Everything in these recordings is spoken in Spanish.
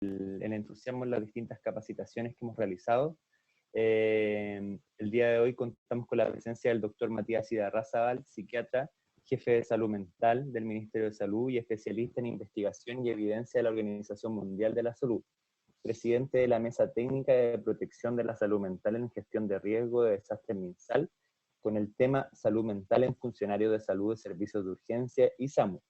el entusiasmo en las distintas capacitaciones que hemos realizado. El día de hoy contamos con la presencia del doctor Matías Idarrázaval, psiquiatra, jefe de salud mental del Ministerio de Salud y especialista en investigación y evidencia de la Organización Mundial de la Salud, presidente de la Mesa Técnica de Protección de la Salud Mental en Gestión de Riesgo de Desastres MinSal, con el tema Salud Mental en Funcionarios de Salud de Servicios de Urgencia y SAMU.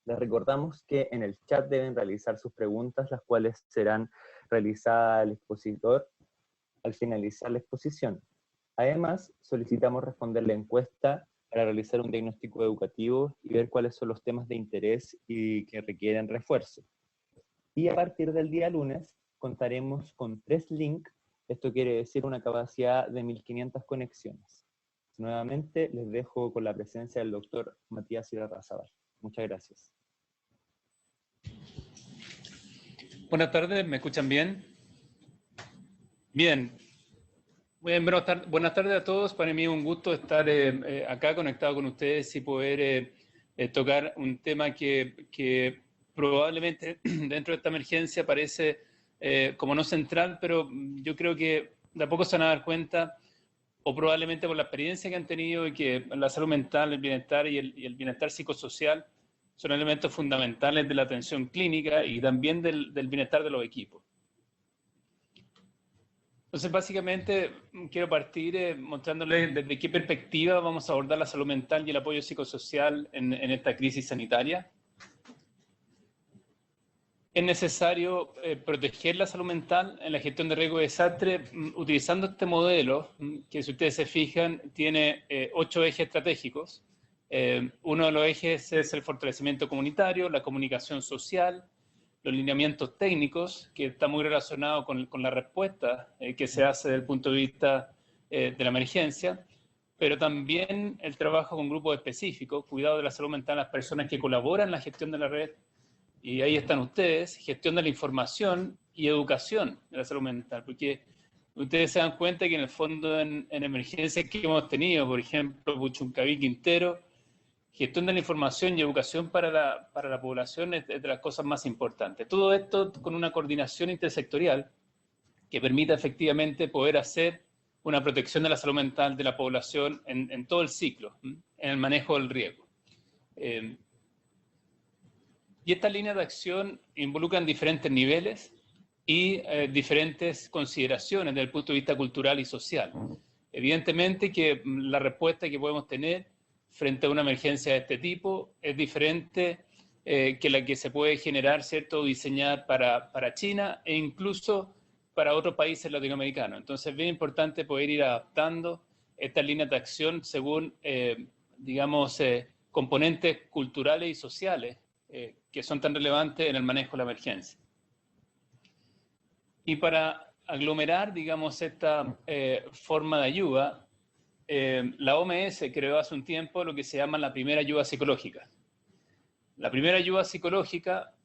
Les recordamos que en el chat deben realizar sus preguntas, las cuales serán realizadas al expositor al finalizar la exposición. Además, solicitamos responder la encuesta para realizar un diagnóstico educativo y ver cuáles son los temas de interés y que requieren refuerzo. Y a partir del día lunes contaremos con 3 links, esto quiere decir una capacidad de 1500 conexiones. Nuevamente les dejo con la presencia del doctor Matías Idarrázaval. Muchas gracias. Buenas tardes, ¿me escuchan bien? Bien. Buenas tardes a todos. Para mí es un gusto estar acá conectado con ustedes y poder tocar un tema que probablemente dentro de esta emergencia parece como no central, pero yo creo que de a poco se van a dar cuenta, o probablemente por la experiencia que han tenido, y que la salud mental, el bienestar y el bienestar psicosocial son elementos fundamentales de la atención clínica y también del bienestar de los equipos. Entonces, básicamente, quiero partir mostrándoles desde qué perspectiva vamos a abordar la salud mental y el apoyo psicosocial en esta crisis sanitaria. Es necesario proteger la salud mental en la gestión de riesgo de desastre utilizando este modelo que, si ustedes se fijan, tiene 8 ejes estratégicos. Uno de los ejes es el fortalecimiento comunitario, la comunicación social, los lineamientos técnicos, que está muy relacionado con la respuesta que se hace desde el punto de vista de la emergencia, pero también el trabajo con grupos específicos, cuidado de la salud mental de las personas que colaboran en la gestión de la red, y ahí están ustedes, gestión de la información y educación de la salud mental, porque ustedes se dan cuenta que en el fondo en emergencias que hemos tenido, por ejemplo, Puchuncaví, Quintero, gestión de la información y educación para la población es de las cosas más importantes. Todo esto con una coordinación intersectorial que permita efectivamente poder hacer una protección de la salud mental de la población en todo el ciclo, en el manejo del riesgo. Y estas líneas de acción involucran diferentes niveles y diferentes consideraciones desde el punto de vista cultural y social. Evidentemente que la respuesta que podemos tener frente a una emergencia de este tipo es diferente que la que se puede generar, ¿cierto?, diseñar para China e incluso para otros países latinoamericanos. Entonces es bien importante poder ir adaptando estas líneas de acción según, digamos, componentes culturales y sociales que son tan relevantes en el manejo de la emergencia. Y para aglomerar, digamos, esta forma de ayuda, la OMS creó hace un tiempo lo que se llama la primera ayuda psicológica. La primera ayuda psicológica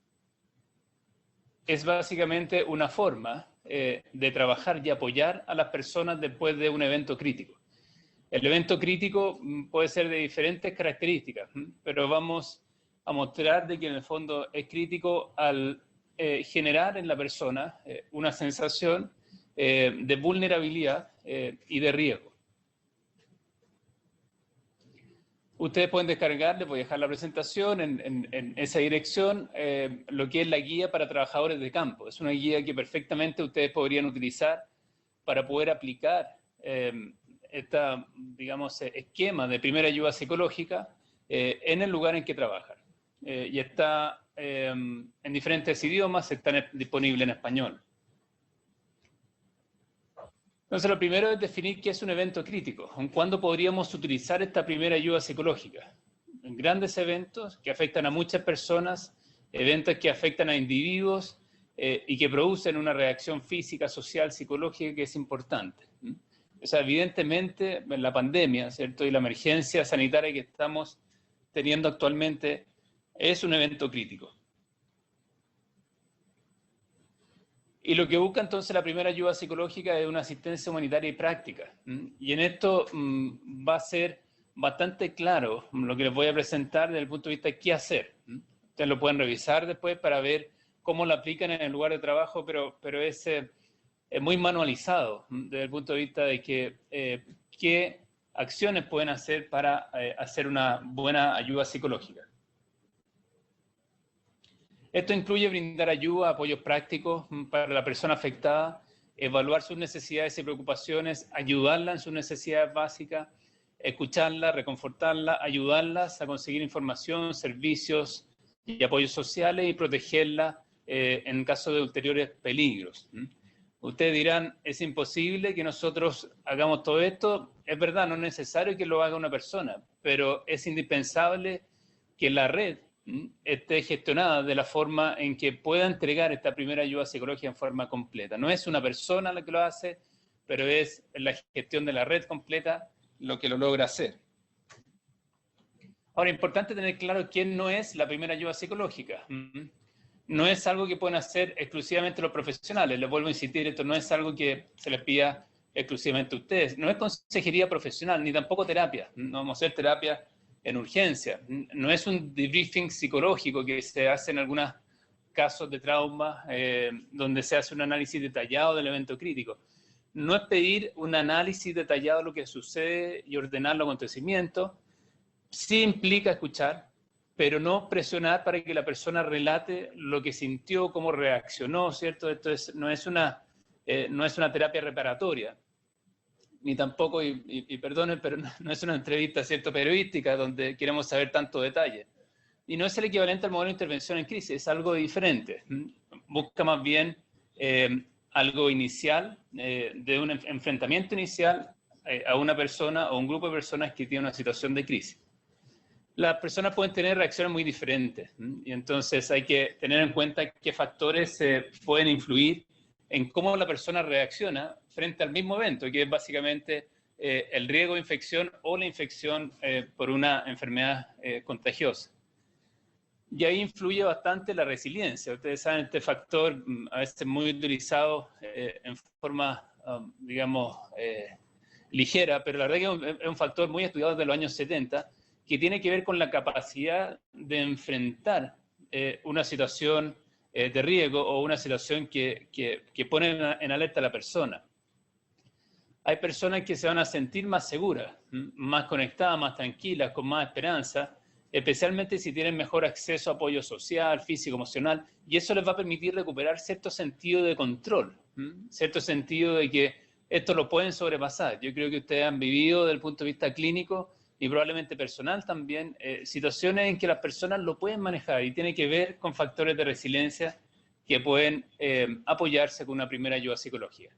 es básicamente una forma de trabajar y apoyar a las personas después de un evento crítico. El evento crítico puede ser de diferentes características, pero vamos a mostrar de que en el fondo es crítico al generar en la persona una sensación de vulnerabilidad y de riesgo. Ustedes pueden descargar, les voy a dejar la presentación en esa dirección, lo que es la guía para trabajadores de campo. Es una guía que perfectamente ustedes podrían utilizar para poder aplicar esta, digamos, esquema de primera ayuda psicológica en el lugar en que trabajan. Y está en diferentes idiomas, está disponible en español. Entonces, lo primero es definir qué es un evento crítico. ¿Cuándo podríamos utilizar esta primera ayuda psicológica? En grandes eventos que afectan a muchas personas, eventos que afectan a individuos y que producen una reacción física, social, psicológica que es importante. O sea, evidentemente, la pandemia, ¿cierto?, y la emergencia sanitaria que estamos teniendo actualmente es un evento crítico. Y lo que busca entonces la primera ayuda psicológica es una asistencia humanitaria y práctica. Y en esto va a ser bastante claro lo que les voy a presentar desde el punto de vista de qué hacer. Ustedes lo pueden revisar después para ver cómo lo aplican en el lugar de trabajo, pero es muy manualizado desde el punto de vista de que qué acciones pueden hacer para hacer una buena ayuda psicológica. Esto incluye brindar ayuda, apoyos prácticos para la persona afectada, evaluar sus necesidades y preocupaciones, ayudarla en sus necesidades básicas, escucharla, reconfortarla, ayudarlas a conseguir información, servicios y apoyos sociales y protegerla en caso de ulteriores peligros. Ustedes dirán, es imposible que nosotros hagamos todo esto. Es verdad, no es necesario que lo haga una persona, pero es indispensable que la red esté gestionada de la forma en que pueda entregar esta primera ayuda psicológica en forma completa. No es una persona la que lo hace, pero es la gestión de la red completa lo que lo logra hacer. Ahora, importante tener claro quién no es la primera ayuda psicológica. No es algo que pueden hacer exclusivamente los profesionales. Les vuelvo a insistir, esto no es algo que se les pida exclusivamente a ustedes. No es consejería profesional, ni tampoco terapia. No vamos a hacer terapia en urgencia. No es un debriefing psicológico que se hace en algunos casos de trauma, donde se hace un análisis detallado del evento crítico. No es pedir un análisis detallado de lo que sucede y ordenar los acontecimientos. Sí implica escuchar, pero no presionar para que la persona relate lo que sintió, cómo reaccionó, ¿cierto? Esto no es una terapia reparatoria, ni tampoco, y perdonen, pero no es una entrevista, ¿cierto?, periodística donde queremos saber tanto detalle. Y no es el equivalente al modelo de intervención en crisis, es algo diferente. Busca más bien algo inicial, de un enfrentamiento inicial a una persona o un grupo de personas que tiene una situación de crisis. Las personas pueden tener reacciones muy diferentes, y entonces hay que tener en cuenta qué factores pueden influir en cómo la persona reacciona frente al mismo evento, que es básicamente el riesgo de infección o la infección por una enfermedad contagiosa. Y ahí influye bastante la resiliencia. Ustedes saben, este factor a veces muy utilizado en forma, digamos, ligera, pero la verdad que es un factor muy estudiado desde los años 70, que tiene que ver con la capacidad de enfrentar una situación de riesgo o una situación que pone en alerta a la persona. Hay personas que se van a sentir más seguras, más conectadas, más tranquilas, con más esperanza, especialmente si tienen mejor acceso a apoyo social, físico, emocional, y eso les va a permitir recuperar cierto sentido de control, cierto sentido de que esto lo pueden sobrepasar. Yo creo que ustedes han vivido desde el punto de vista clínico y probablemente personal también, situaciones en que las personas lo pueden manejar y tiene que ver con factores de resiliencia que pueden apoyarse con una primera ayuda psicológica.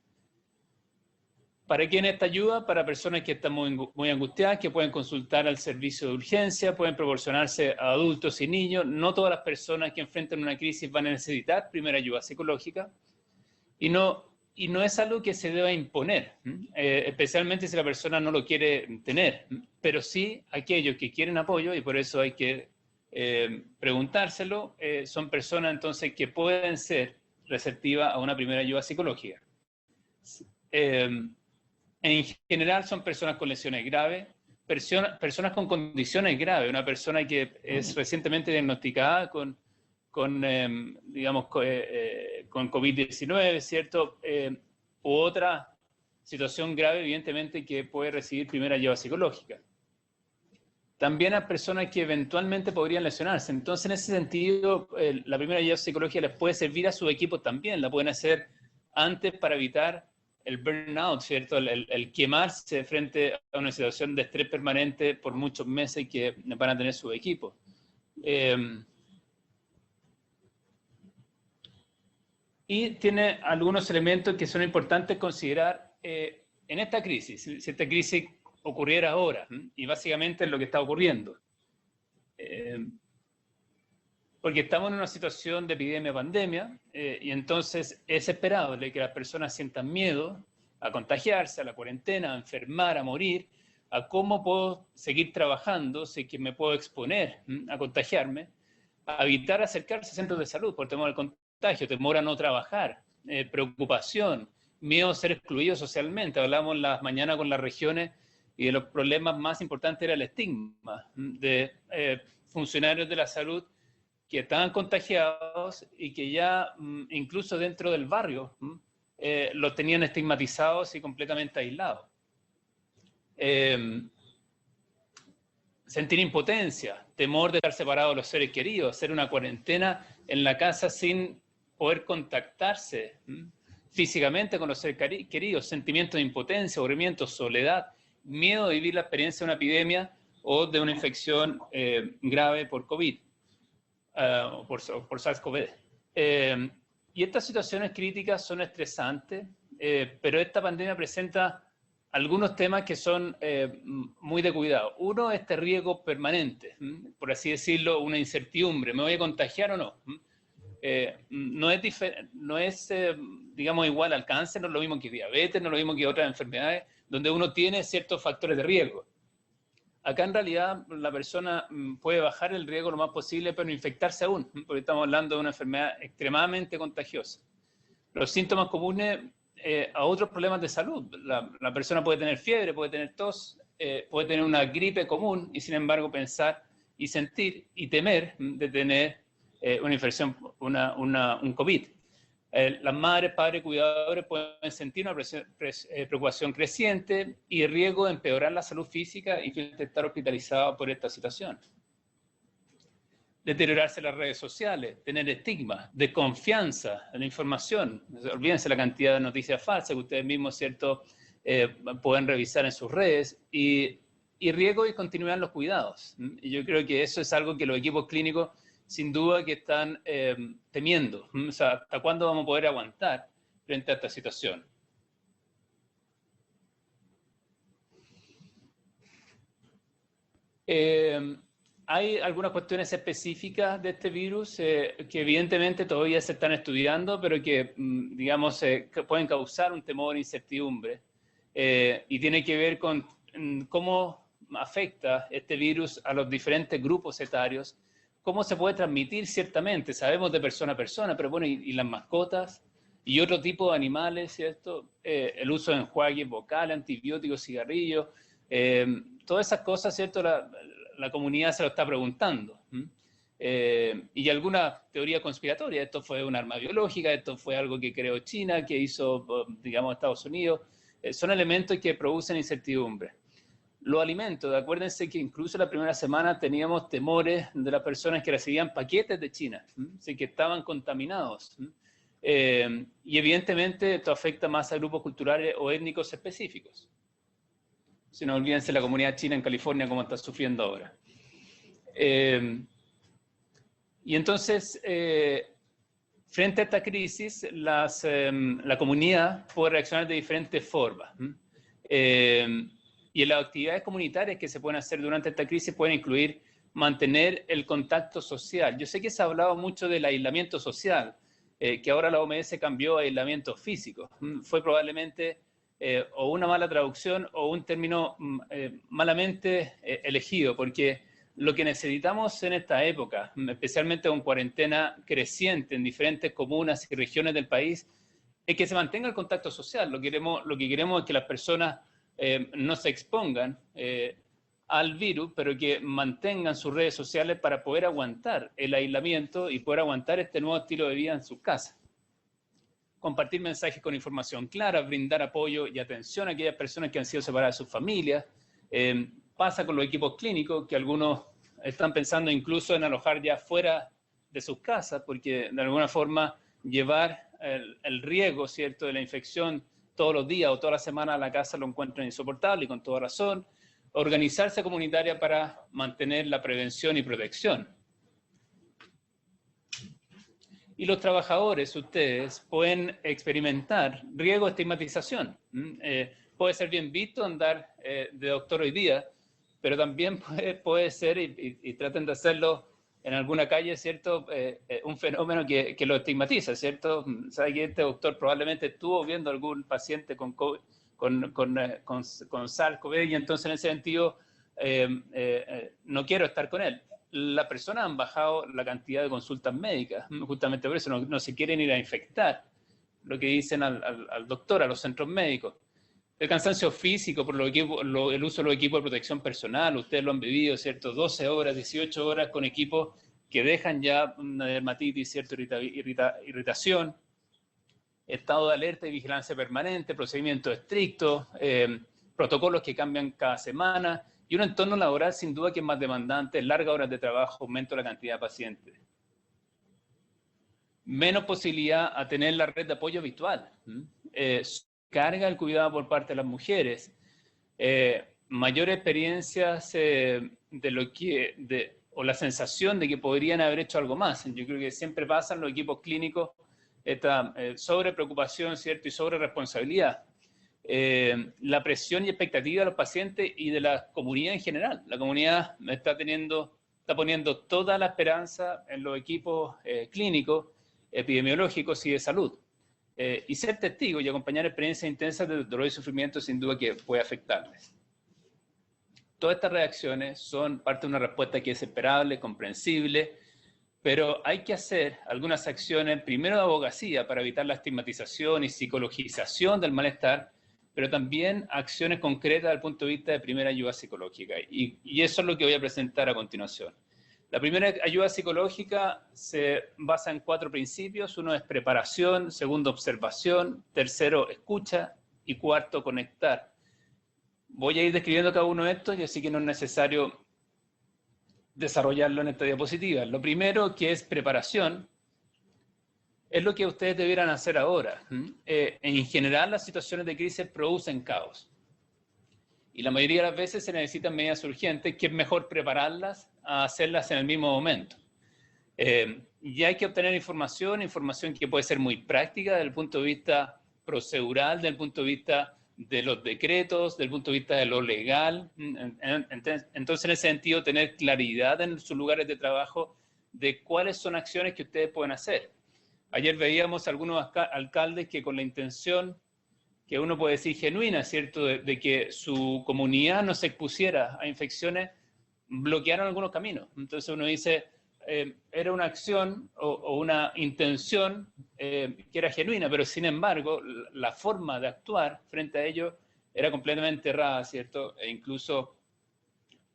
¿Para quién esta ayuda? Para personas que están muy angustiadas, que pueden consultar al servicio de urgencia, pueden proporcionarse a adultos y niños. No todas las personas que enfrentan una crisis van a necesitar primera ayuda psicológica. Y no es algo que se deba imponer, especialmente si la persona no lo quiere tener, pero sí aquellos que quieren apoyo, y por eso hay que preguntárselo, son personas entonces que pueden ser receptivas a una primera ayuda psicológica. En general son personas con lesiones graves, personas con condiciones graves, una persona que es recientemente diagnosticada con COVID-19, ¿cierto? U otra situación grave, evidentemente, que puede recibir primera ayuda psicológica. También a personas que eventualmente podrían lesionarse. Entonces, en ese sentido, la primera ayuda psicológica les puede servir a su equipo también. La pueden hacer antes para evitar el burnout, ¿cierto? El quemarse frente a una situación de estrés permanente por muchos meses que van a tener su equipo. Y tiene algunos elementos que son importantes considerar en esta crisis. Si esta crisis ocurriera ahora, y básicamente es lo que está ocurriendo. Porque estamos en una situación de epidemia-pandemia, y entonces es esperable que las personas sientan miedo a contagiarse, a la cuarentena, a enfermar, a morir, a cómo puedo seguir trabajando, si es que me puedo exponer a contagiarme, a evitar acercarse a centros de salud por temor al contagio, temor a no trabajar, preocupación, miedo a ser excluido socialmente. Hablamos las mañanas con las regiones y de los problemas más importantes era el estigma de funcionarios de la salud que estaban contagiados y que ya incluso dentro del barrio los tenían estigmatizados y completamente aislados. Sentir impotencia, temor de estar separados de los seres queridos, hacer una cuarentena en la casa sin poder contactarse físicamente con los seres queridos, sentimiento de impotencia, aburrimiento, soledad, miedo de vivir la experiencia de una epidemia o de una infección grave por COVID, o por SARS-CoV. Y estas situaciones críticas son estresantes, pero esta pandemia presenta algunos temas que son muy de cuidado. Uno, este riesgo permanente, por así decirlo, una incertidumbre, ¿me voy a contagiar o no? No es digamos, igual al cáncer, no es lo mismo que diabetes, no es lo mismo que otras enfermedades, donde uno tiene ciertos factores de riesgo. Acá en realidad la persona puede bajar el riesgo lo más posible, pero no infectarse aún, porque estamos hablando de una enfermedad extremadamente contagiosa. Los síntomas comunes a otros problemas de salud. La persona puede tener fiebre, puede tener tos, puede tener una gripe común y sin embargo pensar y sentir y temer de tener una infección, un COVID. Las madres, padres, cuidadores pueden sentir una preocupación creciente y riesgo de empeorar la salud física y estar hospitalizados por esta situación. Deteriorarse las redes sociales, tener estigma, desconfianza en la información. Olvídense la cantidad de noticias falsas que ustedes mismos, ¿cierto?, pueden revisar en sus redes y riesgo de continuar en los cuidados. Y yo creo que eso es algo que los equipos clínicos sin duda que están temiendo. O sea, ¿hasta cuándo vamos a poder aguantar frente a esta situación? Hay algunas cuestiones específicas de este virus que evidentemente todavía se están estudiando, pero que, digamos, que pueden causar un temor e incertidumbre. Y tiene que ver con cómo afecta este virus a los diferentes grupos etarios, cómo se puede transmitir ciertamente. Sabemos de persona a persona, pero bueno, y las mascotas y otro tipo de animales, ¿cierto? El uso de enjuagues vocales, antibióticos, cigarrillos, todas esas cosas, ¿cierto? La comunidad se lo está preguntando. Y alguna teoría conspiratoria, esto fue un arma biológica, esto fue algo que creó China, que hizo, digamos, Estados Unidos, son elementos que producen incertidumbre. Los alimentos, acuérdense que incluso la primera semana teníamos temores de las personas que recibían paquetes de China, así que estaban contaminados. Y evidentemente esto afecta más a grupos culturales o étnicos específicos. Si no, olvídense la comunidad china en California como está sufriendo ahora. Y entonces, frente a esta crisis, la comunidad puede reaccionar de diferentes formas. Y en las actividades comunitarias que se pueden hacer durante esta crisis pueden incluir mantener el contacto social. Yo sé que se ha hablado mucho del aislamiento social, que ahora la OMS cambió a aislamiento físico. Fue probablemente o una mala traducción o un término malamente elegido, porque lo que necesitamos en esta época, especialmente con cuarentena creciente en diferentes comunas y regiones del país, es que se mantenga el contacto social. Lo que queremos es que las personas no se expongan al virus, pero que mantengan sus redes sociales para poder aguantar el aislamiento y poder aguantar este nuevo estilo de vida en sus casas. Compartir mensajes con información clara, brindar apoyo y atención a aquellas personas que han sido separadas de sus familias. Pasa con los equipos clínicos, que algunos están pensando incluso en alojar ya fuera de sus casas, porque de alguna forma llevar el riesgo, ¿cierto?, de la infección todos los días o toda la semana a la casa lo encuentran insoportable y con toda razón. Organizarse comunitaria para mantener la prevención y protección. Y los trabajadores, ustedes, pueden experimentar riesgo de estigmatización. Puede ser bien visto andar de doctor hoy día, pero también puede ser, y traten de hacerlo en alguna calle, ¿cierto?, un fenómeno que lo estigmatiza, ¿cierto? Sabe que este doctor probablemente estuvo viendo algún paciente con SARS-CoV y entonces en ese sentido no quiero estar con él. Las personas han bajado la cantidad de consultas médicas, justamente por eso no se quieren ir a infectar, lo que dicen al doctor, a los centros médicos. El cansancio físico por el uso de los equipos de protección personal, ustedes lo han vivido, ¿cierto? 12 horas, 18 horas con equipos que dejan ya una dermatitis, cierta irritación, estado de alerta y vigilancia permanente, procedimientos estrictos, protocolos que cambian cada semana y un entorno laboral sin duda que es más demandante, largas horas de trabajo, aumento de la cantidad de pacientes. Menos posibilidad a tener la red de apoyo habitual, carga el cuidado por parte de las mujeres, mayor experiencias o la sensación de que podrían haber hecho algo más. Yo creo que siempre pasan los equipos clínicos esta sobrepreocupación, ¿cierto? Y sobre responsabilidad. La presión y expectativa de los pacientes y de la comunidad en general. La comunidad está poniendo toda la esperanza en los equipos clínicos, epidemiológicos y de salud. Y ser testigo y acompañar experiencias intensas de dolor y sufrimiento sin duda que puede afectarles. Todas estas reacciones son parte de una respuesta que es esperable, comprensible, pero hay que hacer algunas acciones, primero de abogacía para evitar la estigmatización y psicologización del malestar, pero también acciones concretas desde el punto de vista de primera ayuda psicológica. Y eso es lo que voy a presentar a continuación. La primera ayuda psicológica se basa en 4 principios. Uno es preparación, segundo observación, tercero escucha y cuarto conectar. Voy a ir describiendo cada uno de estos y así que no es necesario desarrollarlo en esta diapositiva. Lo primero, que es preparación, es lo que ustedes debieran hacer ahora. En general, las situaciones de crisis producen caos. Y la mayoría de las veces se necesitan medidas urgentes, que es mejor prepararlas a hacerlas en el mismo momento. Y hay que obtener información que puede ser muy práctica desde el punto de vista procedural, desde el punto de vista de los decretos, del punto de vista de lo legal. Entonces, en ese sentido, tener claridad en sus lugares de trabajo de cuáles son acciones que ustedes pueden hacer. Ayer veíamos algunos alcaldes que con la intención, que uno puede decir genuina, ¿cierto?, de que su comunidad no se expusiera a infecciones, bloquearon algunos caminos. Entonces uno dice, era una acción o una intención que era genuina, pero sin embargo la forma de actuar frente a ello era completamente errada, ¿cierto? E incluso,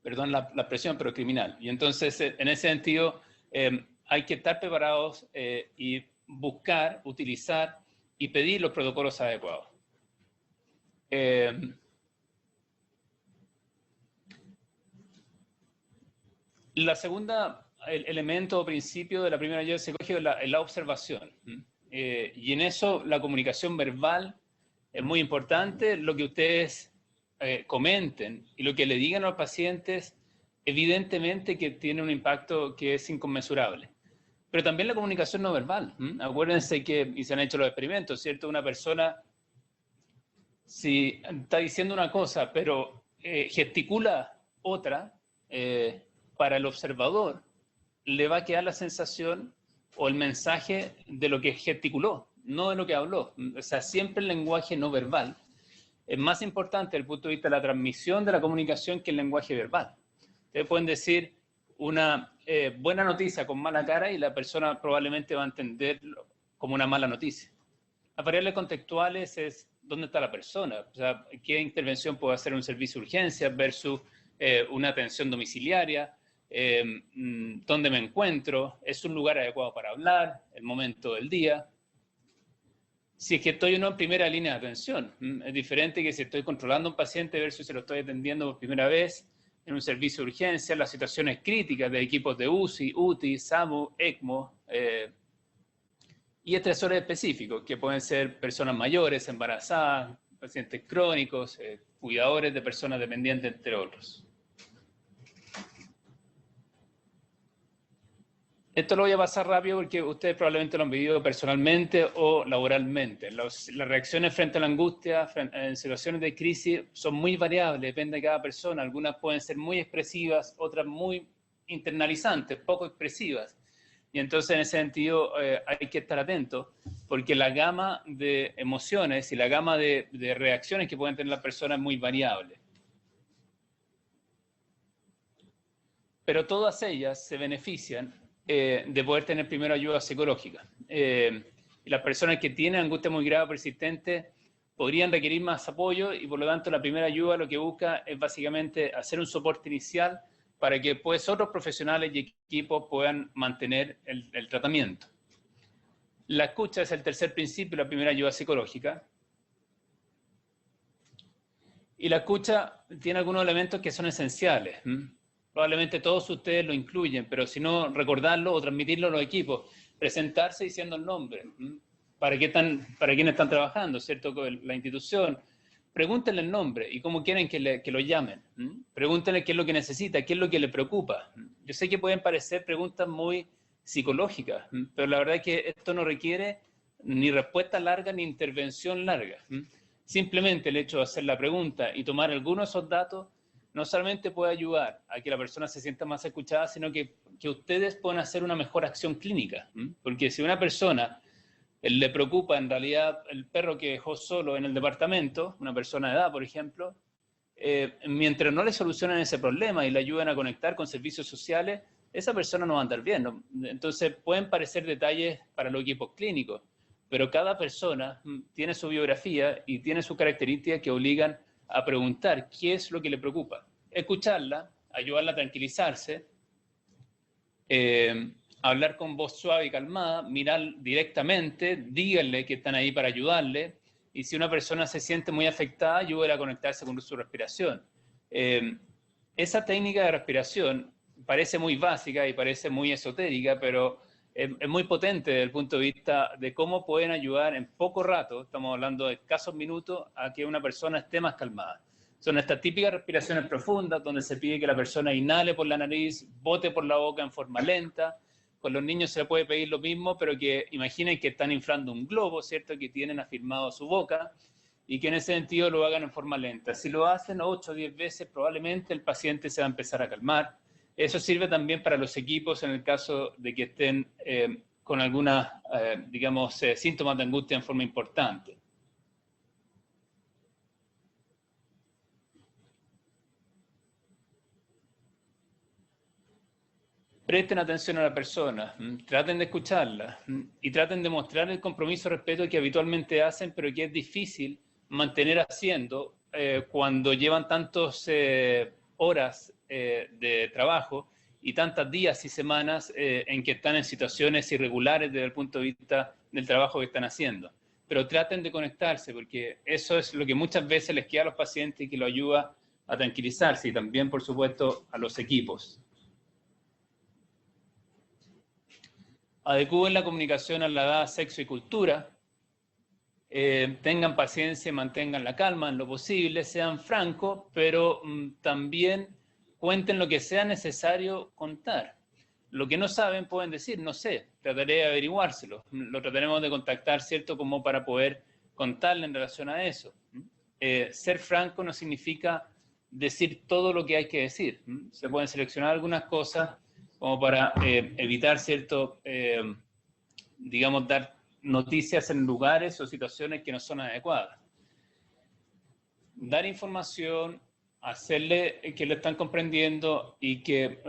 perdón la expresión, pero criminal. Y entonces en ese sentido hay que estar preparados y buscar, utilizar y pedir los protocolos adecuados. La segunda elemento o principio de la primera ayuda psicológica es la observación. Y en eso la comunicación verbal es muy importante. Lo que ustedes comenten y lo que le digan a los pacientes, evidentemente que tiene un impacto que es inconmensurable. Pero también la comunicación no verbal. Acuérdense que, y se han hecho los experimentos, ¿cierto? Una persona, si está diciendo una cosa, pero gesticula otra, para el observador le va a quedar la sensación o el mensaje de lo que gesticuló, no de lo que habló. O sea, siempre el lenguaje no verbal es más importante desde el punto de vista de la transmisión de la comunicación que el lenguaje verbal. Ustedes pueden decir una buena noticia con mala cara y la persona probablemente va a entenderlo como una mala noticia. Las variables contextuales es dónde está la persona, o sea, qué intervención puede hacer un servicio de urgencias versus una atención domiciliaria, dónde me encuentro, es un lugar adecuado para hablar, el momento del día. Si es que estoy o no en primera línea de atención, es diferente que si estoy controlando a un paciente versus si lo estoy atendiendo por primera vez en un servicio de urgencia, las situaciones críticas de equipos de UCI, UTI, SAMU, ECMO, y estresores específicos, que pueden ser personas mayores, embarazadas, pacientes crónicos, cuidadores de personas dependientes, entre otros. Esto lo voy a pasar rápido porque ustedes probablemente lo han vivido personalmente o laboralmente. Las reacciones frente a la angustia en situaciones de crisis son muy variables, depende de cada persona. Algunas pueden ser muy expresivas, otras muy internalizantes, poco expresivas. Y entonces en ese sentido hay que estar atentos porque la gama de emociones y la gama de reacciones que pueden tener las personas es muy variable. Pero todas ellas se benefician de poder tener primero ayuda psicológica. Las personas que tienen angustia muy grave o persistente podrían requerir más apoyo y por lo tanto la primera ayuda lo que busca es básicamente hacer un soporte inicial para que pues otros profesionales y equipos puedan mantener el tratamiento. La escucha es el tercer principio, la primera ayuda psicológica. Y la escucha tiene algunos elementos que son esenciales. Probablemente todos ustedes lo incluyen, pero si no, recordarlo o transmitirlo a los equipos. Presentarse diciendo el nombre. ¿Para quién están trabajando? ¿Cierto? Con la institución. Pregúntenle el nombre y cómo quieren que lo llamen. Pregúntenle qué es lo que necesita, qué es lo que le preocupa. Yo sé que pueden parecer preguntas muy psicológicas, pero la verdad es que esto no requiere ni respuesta larga ni intervención larga. Simplemente el hecho de hacer la pregunta y tomar algunos de esos datos no solamente puede ayudar a que la persona se sienta más escuchada, sino que ustedes puedan hacer una mejor acción clínica. Porque si a una persona le preocupa en realidad el perro que dejó solo en el departamento, una persona de edad, por ejemplo, mientras no le solucionen ese problema y le ayuden a conectar con servicios sociales, esa persona no va a andar bien, ¿no? Entonces pueden parecer detalles para los equipos clínicos, pero cada persona tiene su biografía y tiene sus características que obligan a preguntar qué es lo que le preocupa. Escucharla, ayudarla a tranquilizarse, hablar con voz suave y calmada, mirar directamente, díganle que están ahí para ayudarle, y si una persona se siente muy afectada, ayúdela a conectarse con su respiración. Esa técnica de respiración parece muy básica y parece muy esotérica, pero es muy potente desde el punto de vista de cómo pueden ayudar en poco rato, estamos hablando de escasos minutos, a que una persona esté más calmada. Son estas típicas respiraciones profundas donde se pide que la persona inhale por la nariz, bote por la boca en forma lenta. Con los niños se le puede pedir lo mismo, pero que imaginen que están inflando un globo, ¿cierto? Que tienen afirmado su boca y que en ese sentido lo hagan en forma lenta. Si lo hacen 8 o 10 veces, probablemente el paciente se va a empezar a calmar. Eso sirve también para los equipos en el caso de que estén con algunos, síntomas de angustia en forma importante. Presten atención a la persona, traten de escucharla y traten de mostrar el compromiso y respeto que habitualmente hacen, pero que es difícil mantener haciendo cuando llevan tantas horas de trabajo y tantos días y semanas en que están en situaciones irregulares desde el punto de vista del trabajo que están haciendo. Pero traten de conectarse, porque eso es lo que muchas veces les queda a los pacientes y que lo ayuda a tranquilizarse, y también, por supuesto, a los equipos. Adecúen la comunicación a la edad, sexo y cultura. Tengan paciencia, mantengan la calma en lo posible, sean francos, pero también cuenten lo que sea necesario contar. Lo que no saben pueden decir, no sé, trataré de averiguárselo. Lo trataremos de contactar, ¿cierto? Como para poder contarle en relación a eso. Ser franco no significa decir todo lo que hay que decir. Se pueden seleccionar algunas cosas como para evitar, ¿cierto? Dar noticias en lugares o situaciones que no son adecuadas. Dar información, hacerle que lo están comprendiendo y que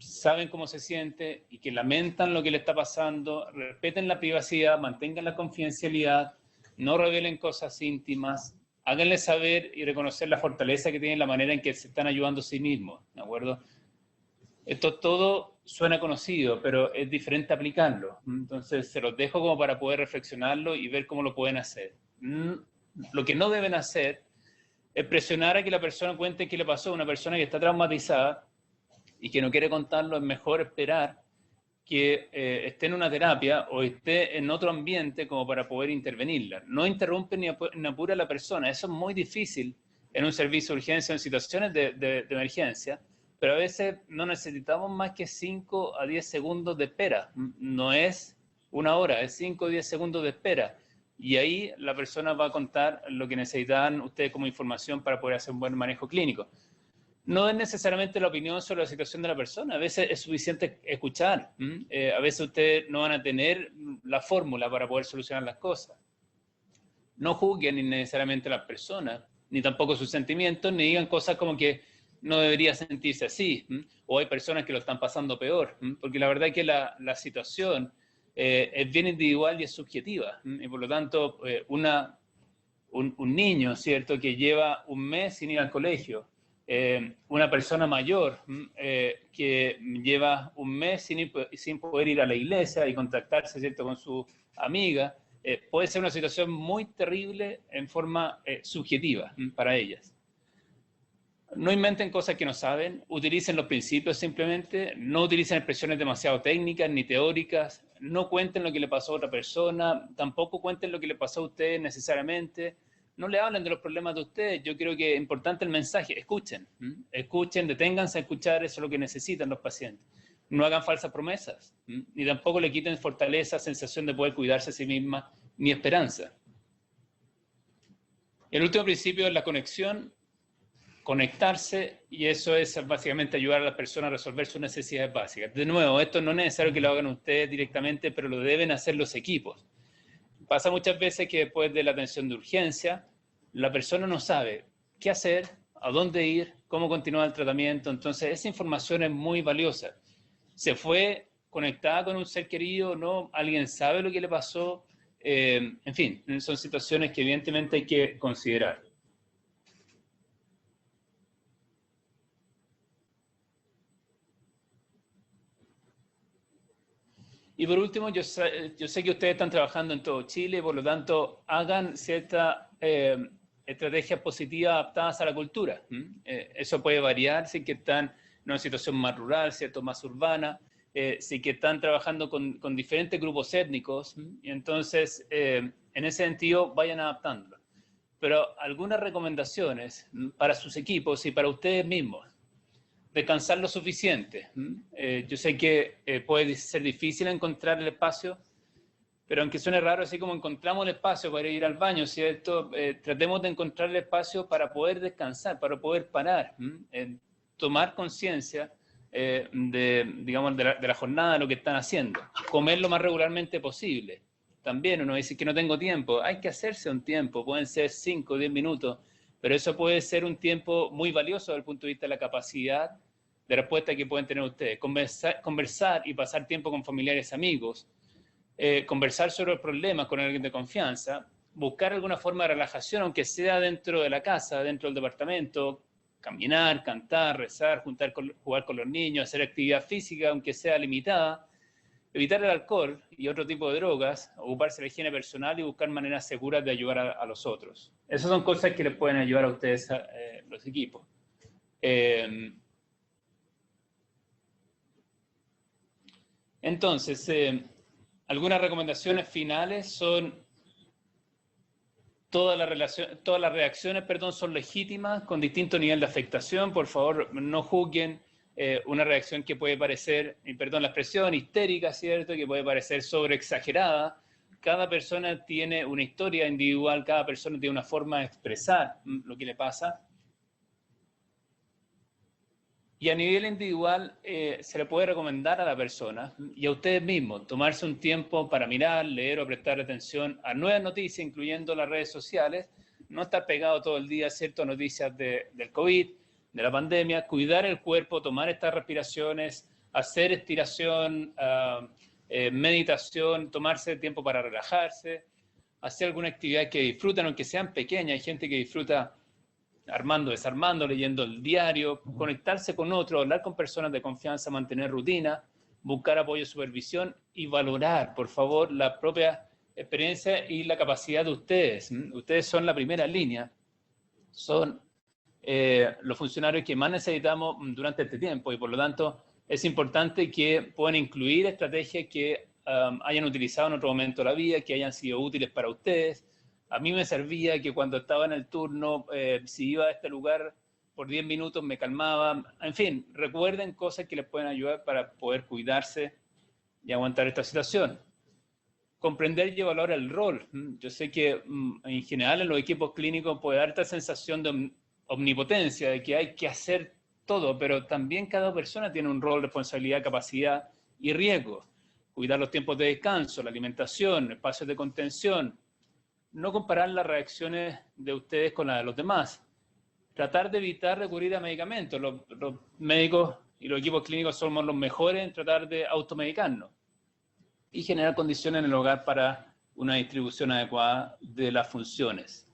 saben cómo se siente y que lamentan lo que le está pasando, respeten la privacidad, mantengan la confidencialidad, no revelen cosas íntimas, háganle saber y reconocer la fortaleza que tienen, la manera en que se están ayudando a sí mismos, ¿de acuerdo? Esto todo suena conocido, pero es diferente aplicarlo. Entonces, se los dejo como para poder reflexionarlo y ver cómo lo pueden hacer. Lo que no deben hacer es presionar a que la persona cuente qué le pasó a una persona que está traumatizada y que no quiere contarlo. Es mejor esperar que esté en una terapia o esté en otro ambiente como para poder intervenirla. No interrumpen ni apura a la persona. Eso es muy difícil en un servicio de urgencia, en situaciones de emergencia, pero a veces no necesitamos más que 5 a 10 segundos de espera. No es una hora, es 5 o 10 segundos de espera. Y ahí la persona va a contar lo que necesitan ustedes como información para poder hacer un buen manejo clínico. No es necesariamente la opinión sobre la situación de la persona, a veces es suficiente escuchar. A veces ustedes no van a tener la fórmula para poder solucionar las cosas. No juzguen necesariamente a las personas, ni tampoco sus sentimientos, ni digan cosas como que no debería sentirse así, o hay personas que lo están pasando peor, porque la verdad es que la situación es bien individual y es subjetiva, y por lo tanto un niño, ¿cierto?, que lleva un mes sin ir al colegio, una persona mayor que lleva un mes sin poder ir a la iglesia y contactarse, ¿cierto?, con su amiga, puede ser una situación muy terrible en forma subjetiva para ellas. No inventen cosas que no saben, utilicen los principios simplemente, no utilicen expresiones demasiado técnicas ni teóricas, no cuenten lo que le pasó a otra persona, tampoco cuenten lo que le pasó a ustedes necesariamente, no le hablen de los problemas de ustedes. Yo creo que es importante el mensaje, escuchen, escuchen, deténganse a escuchar, eso es lo que necesitan los pacientes. No hagan falsas promesas, ni tampoco le quiten fortaleza, sensación de poder cuidarse a sí misma, ni esperanza. El último principio es la conexión, conectarse, y eso es básicamente ayudar a las personas a resolver sus necesidades básicas. De nuevo, esto no es necesario que lo hagan ustedes directamente, pero lo deben hacer los equipos. Pasa muchas veces que después de la atención de urgencia, la persona no sabe qué hacer, a dónde ir, cómo continuar el tratamiento. Entonces, esa información es muy valiosa. Se fue conectada con un ser querido, ¿no? Alguien sabe lo que le pasó. En fin, son situaciones que evidentemente hay que considerar. Y por último, yo sé que ustedes están trabajando en todo Chile, por lo tanto, hagan ciertas estrategias positivas adaptadas a la cultura. Eso puede variar si que están en una situación más rural, ¿cierto?, más urbana, si que están trabajando con diferentes grupos étnicos, y entonces, en ese sentido, vayan adaptándolo. Pero algunas recomendaciones para sus equipos y para ustedes mismos. Descansar lo suficiente. Yo sé que puede ser difícil encontrar el espacio, pero aunque suene raro, así como encontramos el espacio para ir al baño, ¿cierto? Tratemos de encontrar el espacio para poder descansar, para poder parar, tomar conciencia digamos, de la jornada, de lo que están haciendo. Comer lo más regularmente posible. También uno dice que no tengo tiempo. Hay que hacerse un tiempo, pueden ser 5 o 10 minutos, pero eso puede ser un tiempo muy valioso desde el punto de vista de la capacidad de respuesta que pueden tener ustedes. Conversar y pasar tiempo con familiares, amigos, conversar sobre los problemas con alguien de confianza, buscar alguna forma de relajación, aunque sea dentro de la casa, dentro del departamento, caminar, cantar, rezar, jugar con los niños, hacer actividad física, aunque sea limitada, evitar el alcohol y otro tipo de drogas, ocuparse de la higiene personal y buscar maneras seguras de ayudar a los otros. Esas son cosas que les pueden ayudar a ustedes, los equipos. Entonces, algunas recomendaciones finales son: todas las reacciones, son legítimas, con distinto nivel de afectación. Por favor, no juzguen una reacción que puede parecer, y perdón la expresión, histérica, ¿cierto?, que puede parecer sobreexagerada. Cada persona tiene una historia individual, cada persona tiene una forma de expresar lo que le pasa. Y a nivel individual se le puede recomendar a la persona y a ustedes mismos tomarse un tiempo para mirar, leer o prestar atención a nuevas noticias, incluyendo las redes sociales, no estar pegado todo el día a ciertas noticias del COVID, de la pandemia, cuidar el cuerpo, tomar estas respiraciones, hacer estiración, meditación, tomarse tiempo para relajarse, hacer alguna actividad que disfruten, aunque sean pequeñas. Hay gente que disfruta armando, desarmando, leyendo el diario, conectarse con otros, hablar con personas de confianza, mantener rutina, buscar apoyo y supervisión y valorar, por favor, la propia experiencia y la capacidad de ustedes. Ustedes son la primera línea, son los funcionarios que más necesitamos durante este tiempo, y por lo tanto es importante que puedan incluir estrategias que hayan utilizado en otro momento de la vida, que hayan sido útiles para ustedes. A mí me servía que cuando estaba en el turno, si iba a este lugar por 10 minutos me calmaba. En fin, recuerden cosas que les pueden ayudar para poder cuidarse y aguantar esta situación. Comprender y evaluar el rol. Yo sé que en general en los equipos clínicos puede dar esta sensación de omnipotencia, de que hay que hacer todo, pero también cada persona tiene un rol, responsabilidad, capacidad y riesgo. Cuidar los tiempos de descanso, la alimentación, espacios de contención. No comparar las reacciones de ustedes con las de los demás. Tratar de evitar recurrir a medicamentos. Los médicos y los equipos clínicos somos los mejores en tratar de automedicarnos. Y generar condiciones en el hogar para una distribución adecuada de las funciones.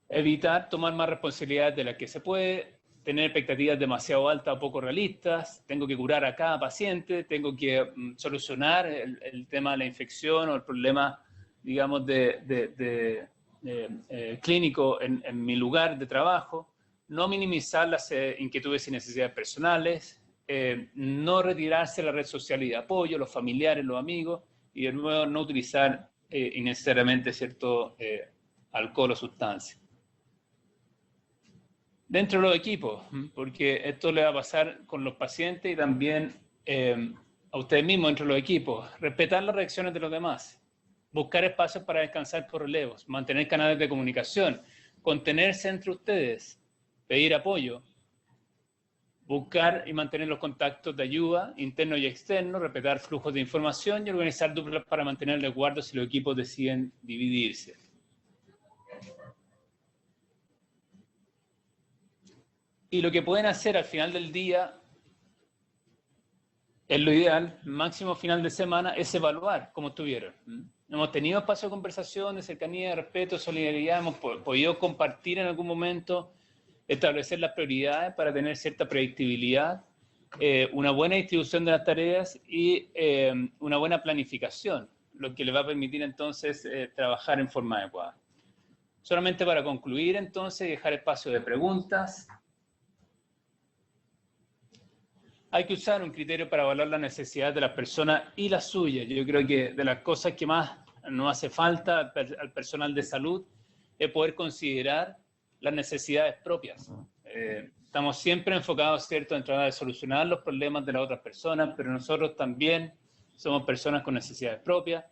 Evitar tomar más responsabilidades de las que se puede. tener expectativas demasiado altas o poco realistas, tengo que curar a cada paciente, tengo que solucionar el tema de la infección o el problema, digamos, clínico en mi lugar de trabajo, no minimizar las inquietudes y necesidades personales, no retirarse de la red social y de apoyo, los familiares, los amigos, y de nuevo no utilizar innecesariamente cierto alcohol o sustancia. Dentro de los equipos, porque esto le va a pasar con los pacientes y también a ustedes mismos dentro de los equipos. Respetar las reacciones de los demás, buscar espacios para descansar por relevos, mantener canales de comunicación, contenerse entre ustedes, pedir apoyo, buscar y mantener los contactos de ayuda internos y externos, respetar flujos de información y organizar duplas para mantener el resguardo si los equipos deciden dividirse. Y lo que pueden hacer al final del día, es lo ideal, máximo final de semana, es evaluar cómo estuvieron. Hemos tenido espacio de conversación, de cercanía, de respeto, solidaridad, hemos podido compartir en algún momento, establecer las prioridades para tener cierta predictibilidad, una buena distribución de las tareas y una buena planificación, lo que le va a permitir entonces trabajar en forma adecuada. Solamente para concluir entonces, dejar espacio de preguntas. Hay que usar un criterio para evaluar las necesidades de las personas y las suyas. Yo creo que de las cosas que más nos hace falta al personal de salud es poder considerar las necesidades propias. Estamos siempre enfocados, ¿cierto?, en tratar de solucionar los problemas de las otras personas, pero nosotros también somos personas con necesidades propias.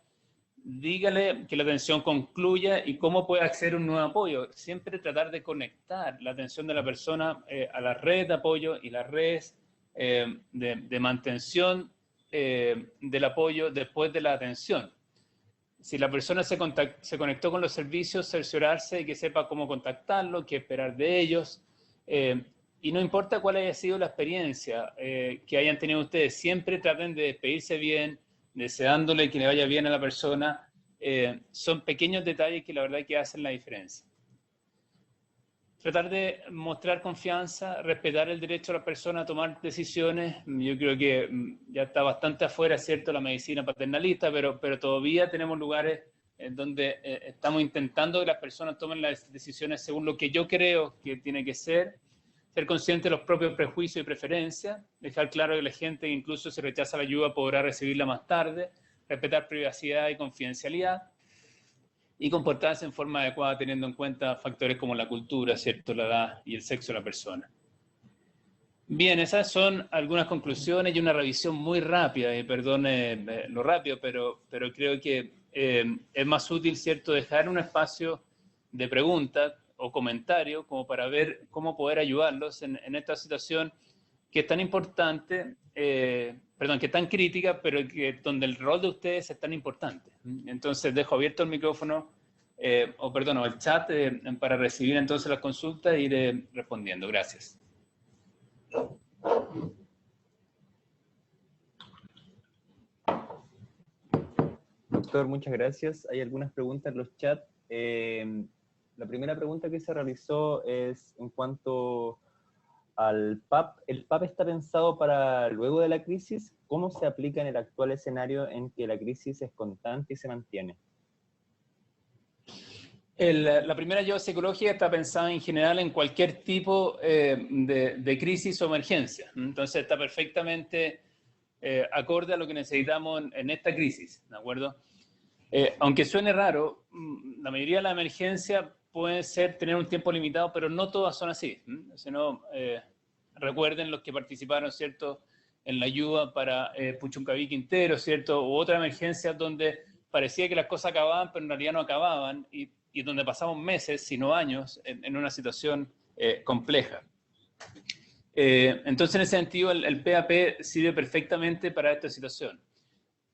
Dígale que la atención concluya y cómo puede acceder a un nuevo apoyo. Siempre tratar de conectar la atención de la persona a la red de apoyo y las redes de mantención del apoyo después de la atención. Si la persona se conectó con los servicios, cerciorarse de que sepa cómo contactarlo, qué esperar de ellos. Y no importa cuál haya sido la experiencia que hayan tenido ustedes, siempre traten de despedirse bien, deseándole que le vaya bien a la persona. Son pequeños detalles que la verdad que hacen la diferencia. Tratar de mostrar confianza, respetar el derecho de la persona a tomar decisiones. Yo creo que ya está bastante afuera, ¿cierto?, la medicina paternalista, pero todavía tenemos lugares en donde estamos intentando que las personas tomen las decisiones según lo que yo creo que tiene que ser consciente de los propios prejuicios y preferencias, dejar claro que la gente que incluso si rechaza la ayuda podrá recibirla más tarde, respetar privacidad y confidencialidad, y comportarse en forma adecuada teniendo en cuenta factores como la cultura, ¿cierto?, la edad y el sexo de la persona. Bien, esas son algunas conclusiones y una revisión muy rápida, y perdone lo rápido, pero creo que es más útil, ¿cierto?, dejar un espacio de preguntas o comentarios como para ver cómo poder ayudarlos en esta situación que es tan importante, que es tan crítica, pero donde el rol de ustedes es tan importante. Entonces dejo abierto el micrófono, el chat para recibir entonces las consultas e ir respondiendo. Gracias. Doctor, muchas gracias. Hay algunas preguntas en los chats. La primera pregunta que se realizó es en cuanto al PAP. ¿El PAP está pensado para luego de la crisis? ¿Cómo se aplica en el actual escenario en que la crisis es constante y se mantiene? La primera ayuda psicológica está pensada en general en cualquier tipo de crisis o emergencia. Entonces está perfectamente acorde a lo que necesitamos en esta crisis, ¿de acuerdo? Aunque suene raro, la mayoría de las emergencias pueden tener un tiempo limitado, pero no todas son así. Sino, recuerden los que participaron, ¿cierto?, en la ayuda para Puchuncaví Quintero, ¿cierto?, u otras emergencias donde parecía que las cosas acababan, pero en realidad no acababan, y donde pasamos meses, sino años, en una situación compleja. Entonces, en ese sentido, el PAP sirve perfectamente para esta situación.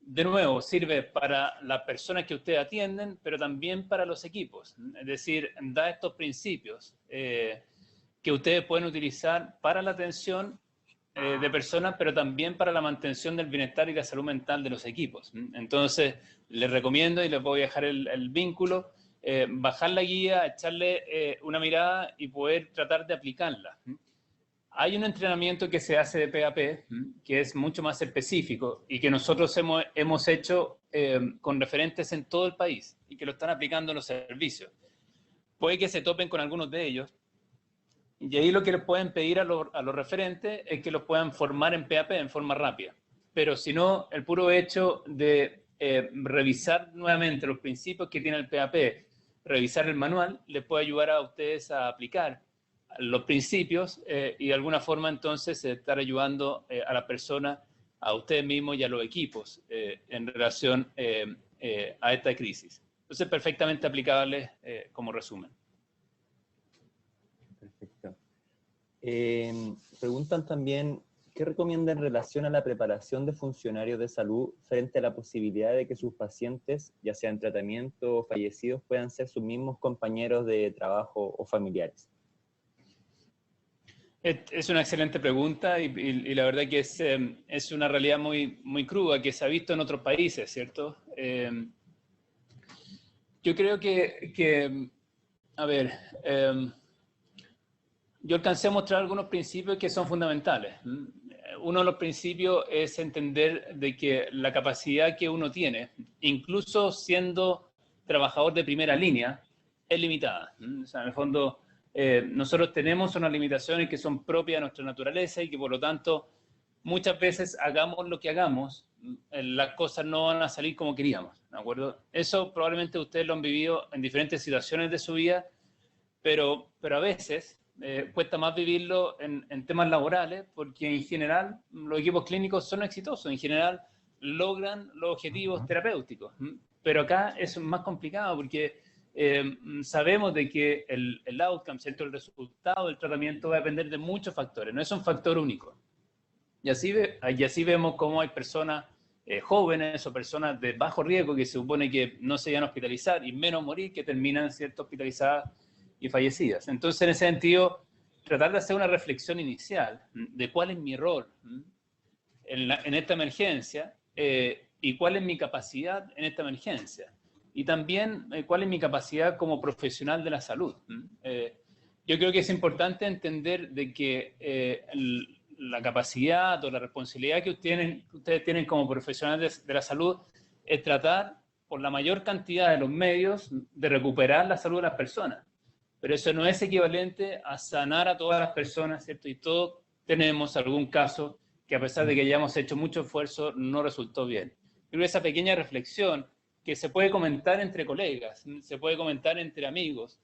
De nuevo, sirve para las personas que ustedes atienden, pero también para los equipos. Es decir, da estos principios que ustedes pueden utilizar para la atención de personas, pero también para la mantención del bienestar y la salud mental de los equipos. Entonces, les recomiendo, y les voy a dejar el vínculo, bajar la guía, echarle una mirada y poder tratar de aplicarla. Hay un entrenamiento que se hace de PAP, que es mucho más específico y que nosotros hemos hecho con referentes en todo el país y que lo están aplicando en los servicios. Puede que se topen con algunos de ellos y ahí lo que les pueden pedir a los referentes es que los puedan formar en PAP en forma rápida. Pero si no, el puro hecho de revisar nuevamente los principios que tiene el PAP, revisar el manual, les puede ayudar a ustedes a aplicar los principios y de alguna forma entonces estar ayudando a la persona, a ustedes mismos y a los equipos en relación a esta crisis. Entonces, perfectamente aplicable como resumen. Perfecto. Preguntan también, ¿qué recomienda en relación a la preparación de funcionarios de salud frente a la posibilidad de que sus pacientes, ya sean tratamiento o fallecidos, puedan ser sus mismos compañeros de trabajo o familiares? Es una excelente pregunta y la verdad que es una realidad muy, muy cruda que se ha visto en otros países, ¿cierto? Yo creo que a ver, yo alcancé a mostrar algunos principios que son fundamentales. Uno de los principios es entender de que la capacidad que uno tiene, incluso siendo trabajador de primera línea, es limitada. O sea, en el fondo, nosotros tenemos unas limitaciones que son propias de nuestra naturaleza y que por lo tanto muchas veces hagamos lo que hagamos, las cosas no van a salir como queríamos, ¿de acuerdo? Eso probablemente ustedes lo han vivido en diferentes situaciones de su vida, pero a veces cuesta más vivirlo en temas laborales porque en general los equipos clínicos son exitosos, en general logran los objetivos terapéuticos, pero acá es más complicado porque sabemos de que el outcome, ¿cierto? El resultado del tratamiento va a depender de muchos factores, no es un factor único. Y así vemos cómo hay personas jóvenes o personas de bajo riesgo que se supone que no se iban a hospitalizar y menos morir que terminan, ¿cierto?, hospitalizadas y fallecidas. Entonces, en ese sentido, tratar de hacer una reflexión inicial de cuál es mi rol en esta emergencia y cuál es mi capacidad en esta emergencia. Y también cuál es mi capacidad como profesional de la salud. Yo creo que es importante entender de que la capacidad o la responsabilidad que ustedes tienen como profesionales de la salud es tratar por la mayor cantidad de los medios de recuperar la salud de las personas. Pero eso no es equivalente a sanar a todas las personas, ¿cierto? Y todos tenemos algún caso que a pesar de que hayamos hecho mucho esfuerzo, no resultó bien. Yo creo que esa pequeña reflexión que se puede comentar entre colegas, se puede comentar entre amigos,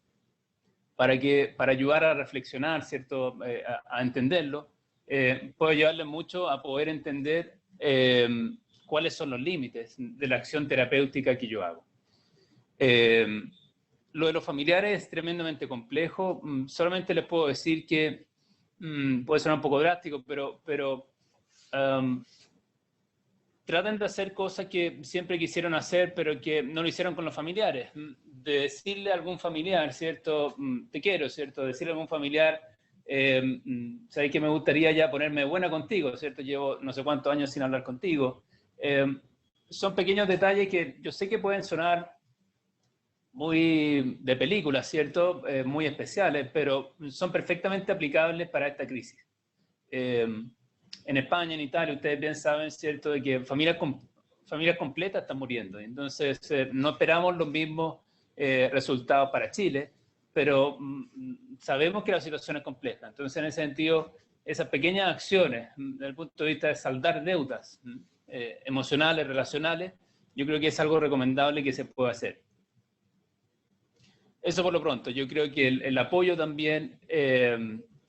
para ayudar a reflexionar, ¿cierto? A entenderlo, puede ayudarles mucho a poder entender cuáles son los límites de la acción terapéutica que yo hago. Lo de los familiares es tremendamente complejo. Solamente les puedo decir que puede sonar un poco drástico, pero traten de hacer cosas que siempre quisieron hacer, pero que no lo hicieron con los familiares. De decirle a algún familiar, ¿cierto? Te quiero, ¿cierto? Decirle a algún familiar, sabes que me gustaría ya ponerme buena contigo, ¿cierto? Llevo no sé cuántos años sin hablar contigo. Son pequeños detalles que yo sé que pueden sonar muy de película, ¿cierto? Muy especiales, pero son perfectamente aplicables para esta crisis. En España, en Italia, ustedes bien saben, ¿cierto?, de que familias completas están muriendo. Entonces, no esperamos los mismos resultados para Chile, pero sabemos que la situación es compleja. Entonces, en ese sentido, esas pequeñas acciones, desde el punto de vista de saldar deudas emocionales, relacionales, yo creo que es algo recomendable que se pueda hacer. Eso por lo pronto. Yo creo que el apoyo también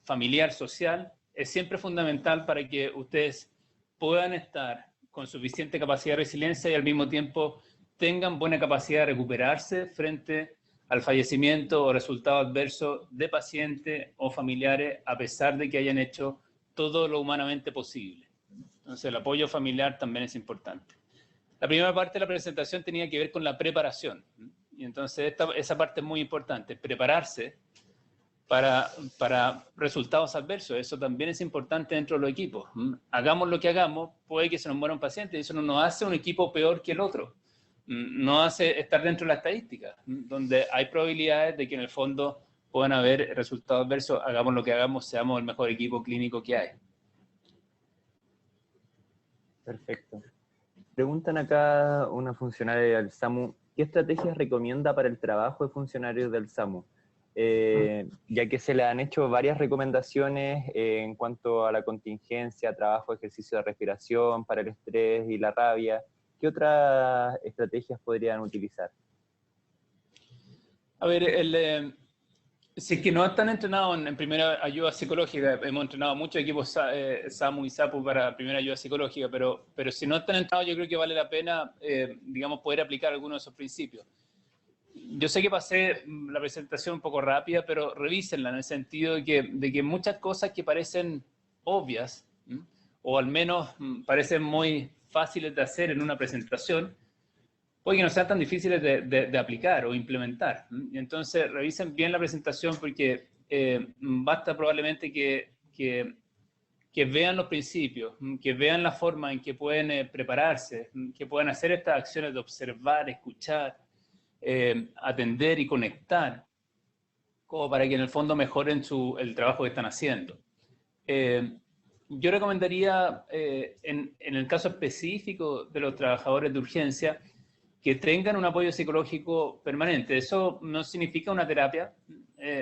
familiar, social, es siempre fundamental para que ustedes puedan estar con suficiente capacidad de resiliencia y al mismo tiempo tengan buena capacidad de recuperarse frente al fallecimiento o resultado adverso de pacientes o familiares, a pesar de que hayan hecho todo lo humanamente posible. Entonces, el apoyo familiar también es importante. La primera parte de la presentación tenía que ver con la preparación. Y entonces esa parte es muy importante, prepararse para resultados adversos. Eso también es importante dentro de los equipos. Hagamos lo que hagamos, puede que se nos muera un paciente, y eso no nos hace un equipo peor que el otro. No hace estar dentro de la estadística, donde hay probabilidades de que en el fondo puedan haber resultados adversos, hagamos lo que hagamos, seamos el mejor equipo clínico que hay. Perfecto. Preguntan acá una funcionaria del SAMU, ¿qué estrategias recomienda para el trabajo de funcionarios del SAMU? Ya que se le han hecho varias recomendaciones en cuanto a la contingencia, trabajo, ejercicio de respiración, para el estrés y la rabia. ¿Qué otras estrategias podrían utilizar? A ver, si es que no están entrenados en primera ayuda psicológica, hemos entrenado muchos equipos SAMU y SAPU para primera ayuda psicológica, pero si no están entrenados, yo creo que vale la pena, digamos, poder aplicar algunos de esos principios. Yo sé que pasé la presentación un poco rápida, pero revísenla en el sentido de que muchas cosas que parecen obvias, o al menos parecen muy fáciles de hacer en una presentación, puede que no sean tan difíciles de aplicar o implementar. Y entonces revisen bien la presentación porque basta probablemente que vean los principios, que vean la forma en que pueden prepararse, que puedan hacer estas acciones de observar, escuchar, atender y conectar, como para que en el fondo mejoren el trabajo que están haciendo. Yo recomendaría, en el caso específico de los trabajadores de urgencia, que tengan un apoyo psicológico permanente. Eso no significa una terapia,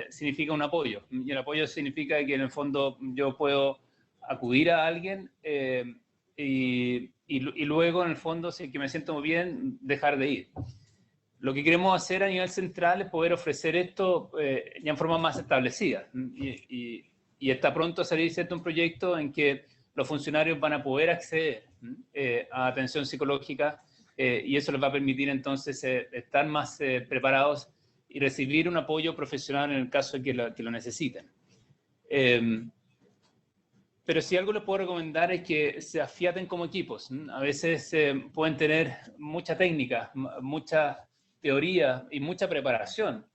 significa un apoyo. Y el apoyo significa que en el fondo yo puedo acudir a alguien y luego en el fondo, si es que me siento muy bien, dejar de ir. Lo que queremos hacer a nivel central es poder ofrecer esto ya en forma más establecida. Y está pronto a salir, ¿cierto?, un proyecto en que los funcionarios van a poder acceder a atención psicológica y eso les va a permitir entonces estar más preparados y recibir un apoyo profesional en el caso de que lo necesiten. Pero si algo les puedo recomendar es que se afiaten como equipos. A veces pueden tener mucha técnica, mucha teoría y mucha preparación,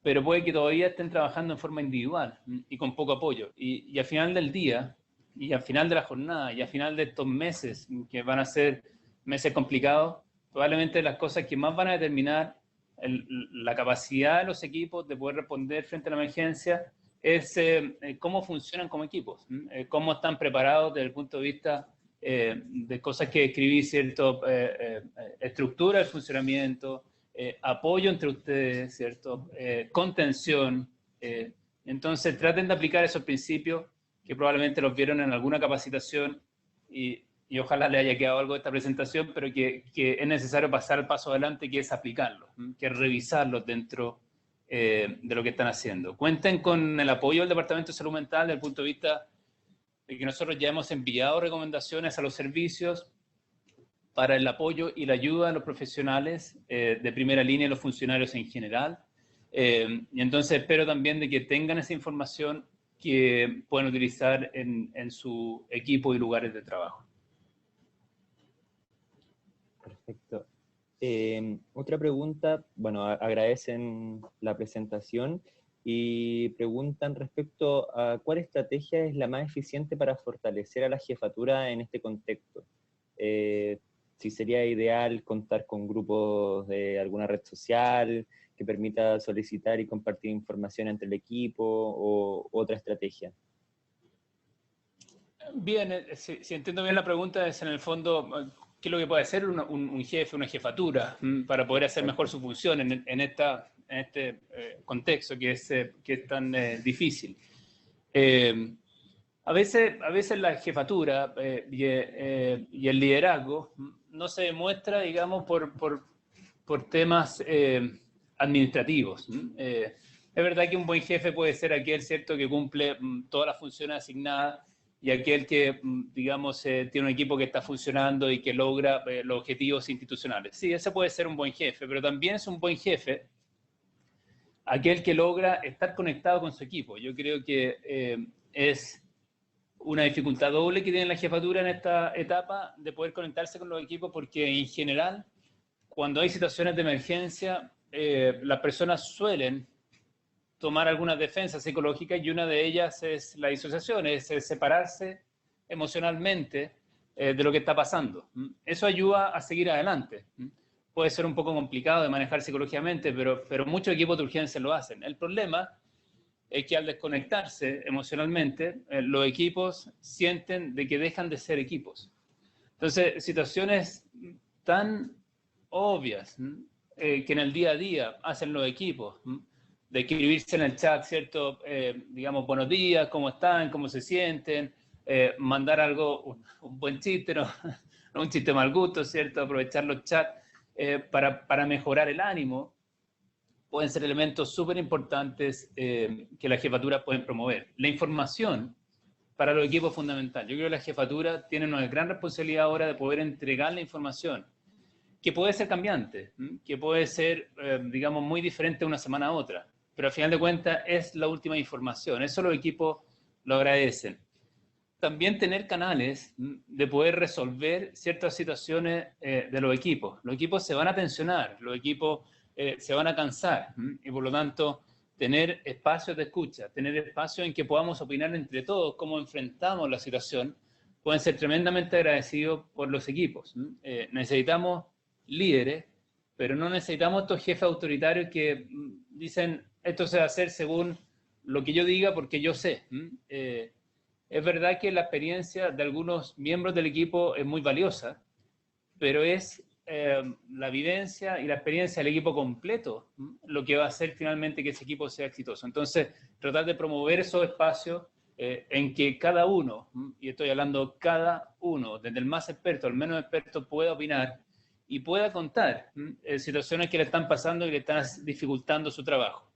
pero puede que todavía estén trabajando en forma individual y con poco apoyo. Y al final del día, y al final de la jornada, y al final de estos meses, que van a ser meses complicados, probablemente las cosas que más van a determinar la capacidad de los equipos de poder responder frente a la emergencia es cómo funcionan como equipos, cómo están preparados desde el punto de vista de cosas que escribí, ¿cierto? Estructura del funcionamiento, apoyo entre ustedes, ¿cierto? Contención. Entonces, traten de aplicar esos principios que probablemente los vieron en alguna capacitación y ojalá le haya quedado algo de esta presentación, pero que es necesario pasar el paso adelante, que es aplicarlos, que es revisarlos dentro de lo que están haciendo. Cuenten con el apoyo del Departamento de Salud Mental desde el punto de vista de que nosotros ya hemos enviado recomendaciones a los servicios para el apoyo y la ayuda a los profesionales de primera línea y los funcionarios en general. Y entonces espero también de que tengan esa información que puedan utilizar en su equipo y lugares de trabajo. Perfecto. Otra pregunta, bueno, agradecen la presentación y preguntan respecto a cuál estrategia es la más eficiente para fortalecer a la jefatura en este contexto. Si sería ideal contar con grupos de alguna red social que permita solicitar y compartir información entre el equipo o otra estrategia. Bien, si entiendo bien la pregunta es en el fondo, ¿qué es lo que puede hacer un jefe, una jefatura para poder hacer mejor su función en este contexto que es tan difícil? A veces la jefatura y el liderazgo no se demuestra, digamos, por temas administrativos. Es verdad que un buen jefe puede ser aquel, ¿cierto?, que cumple todas las funciones asignadas y aquel que, digamos, tiene un equipo que está funcionando y que logra los objetivos institucionales. Sí, ese puede ser un buen jefe, pero también es un buen jefe aquel que logra estar conectado con su equipo. Yo creo que es una dificultad doble que tiene la jefatura en esta etapa de poder conectarse con los equipos, porque en general, cuando hay situaciones de emergencia, las personas suelen tomar algunas defensas psicológicas y una de ellas es la disociación, es separarse emocionalmente de lo que está pasando. Eso ayuda a seguir adelante, puede ser un poco complicado de manejar psicológicamente, pero muchos equipos de urgencia lo hacen. El problema es que al desconectarse emocionalmente, los equipos sienten de que dejan de ser equipos. Entonces, situaciones tan obvias que en el día a día hacen los equipos, de escribirse en el chat, ¿cierto? Digamos, buenos días, ¿cómo están? ¿Cómo se sienten? Mandar algo, un buen chiste, ¿no? No un chiste mal gusto, ¿cierto? Aprovechar los chats para mejorar el ánimo, pueden ser elementos súper importantes que las jefaturas pueden promover. La información para los equipos es fundamental. Yo creo que la jefatura tiene una gran responsabilidad ahora de poder entregar la información, que puede ser cambiante, que puede ser, digamos, muy diferente de una semana a otra, pero al final de cuentas es la última información. Eso los equipos lo agradecen. También tener canales de poder resolver ciertas situaciones de los equipos. Los equipos se van a tensionar, los equipos se van a cansar, y por lo tanto tener espacios de escucha, tener espacios en que podamos opinar entre todos cómo enfrentamos la situación, pueden ser tremendamente agradecidos por los equipos. Necesitamos líderes, pero no necesitamos estos jefes autoritarios que dicen esto se va a hacer según lo que yo diga porque yo sé. Es verdad que la experiencia de algunos miembros del equipo es muy valiosa, pero es la vivencia y la experiencia del equipo completo lo que va a hacer finalmente que ese equipo sea exitoso. Entonces, tratar de promover esos espacios en que cada uno, y estoy hablando cada uno, desde el más experto al menos experto, pueda opinar y pueda contar situaciones que le están pasando y le están dificultando su trabajo.